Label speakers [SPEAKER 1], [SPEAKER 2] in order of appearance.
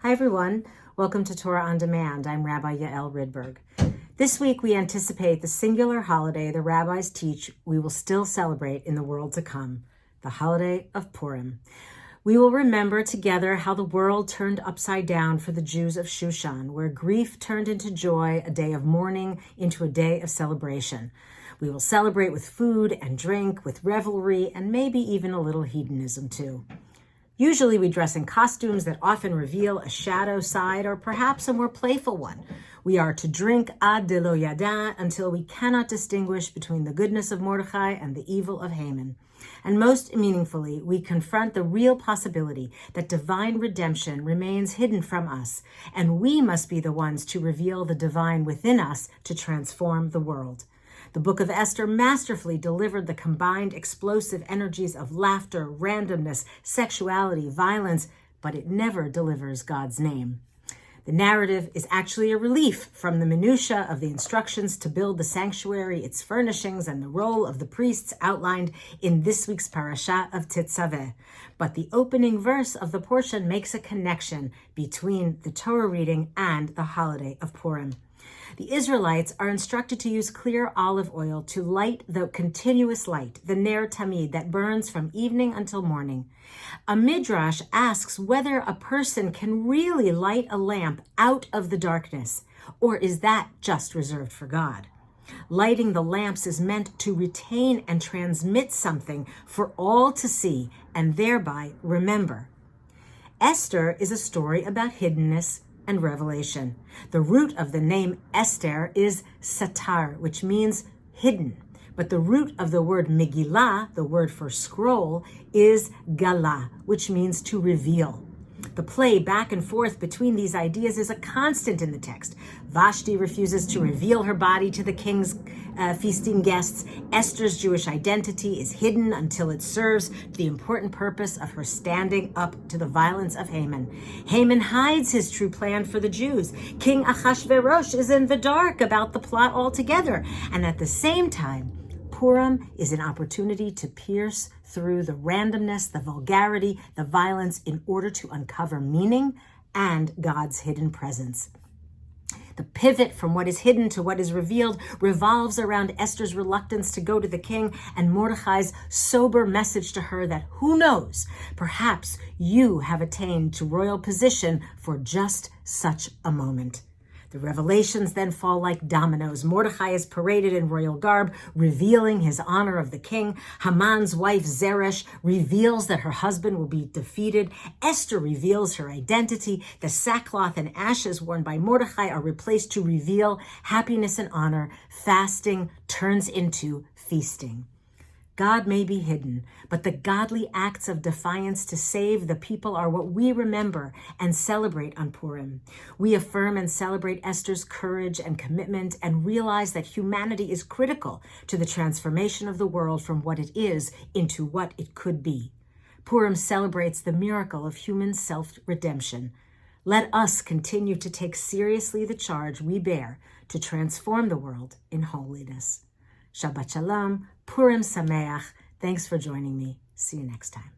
[SPEAKER 1] Hi everyone, welcome to Torah on Demand. I'm Rabbi Yael Ridberg. This week we anticipate the singular holiday the rabbis teach we will still celebrate in the world to come, the holiday of Purim. We will remember together how the world turned upside down for the Jews of Shushan, where grief turned into joy, a day of mourning into a day of celebration. We will celebrate with food and drink, with revelry, and maybe even a little hedonism too. Usually we dress in costumes that often reveal a shadow side or perhaps a more playful one. We are to drink ad de lo yada until we cannot distinguish between the goodness of Mordechai and the evil of Haman. And most meaningfully, we confront the real possibility that divine redemption remains hidden from us, and we must be the ones to reveal the divine within us to transform the world. The book of Esther masterfully delivered the combined explosive energies of laughter, randomness, sexuality, violence, but it never delivers God's name. The narrative is actually a relief from the minutiae of the instructions to build the sanctuary, its furnishings, and the role of the priests outlined in this week's parasha of Tetzaveh. But the opening verse of the portion makes a connection between the Torah reading and the holiday of Purim. The Israelites are instructed to use clear olive oil to light the continuous light, the ner tamid, that burns from evening until morning. A midrash asks whether a person can really light a lamp out of the darkness, or is that just reserved for God? Lighting the lamps is meant to retain and transmit something for all to see and thereby remember. Esther is a story about hiddenness and revelation. The root of the name Esther is satar, which means hidden. But the root of the word Megillah, the word for scroll, is galah, which means to reveal. The play back and forth between these ideas is a constant in the text. Vashti refuses to reveal her body to the king's feasting guests. Esther's Jewish identity is hidden until it serves the important purpose of her standing up to the violence of Haman. Haman hides his true plan for the Jews. King Achashverosh is in the dark about the plot altogether. And at the same time, Purim is an opportunity to pierce through the randomness, the vulgarity, the violence in order to uncover meaning and God's hidden presence. The pivot from what is hidden to what is revealed revolves around Esther's reluctance to go to the king and Mordechai's sober message to her that, who knows, perhaps you have attained to royal position for just such a moment. The revelations then fall like dominoes. Mordechai is paraded in royal garb, revealing his honor of the king. Haman's wife Zeresh reveals that her husband will be defeated. Esther reveals her identity. The sackcloth and ashes worn by Mordechai are replaced to reveal happiness and honor. Fasting turns into feasting. God may be hidden, but the godly acts of defiance to save the people are what we remember and celebrate on Purim. We affirm and celebrate Esther's courage and commitment and realize that humanity is critical to the transformation of the world from what it is into what it could be. Purim celebrates the miracle of human self-redemption. Let us continue to take seriously the charge we bear to transform the world in holiness. Shabbat Shalom, Purim Sameach. Thanks for joining me. See you next time.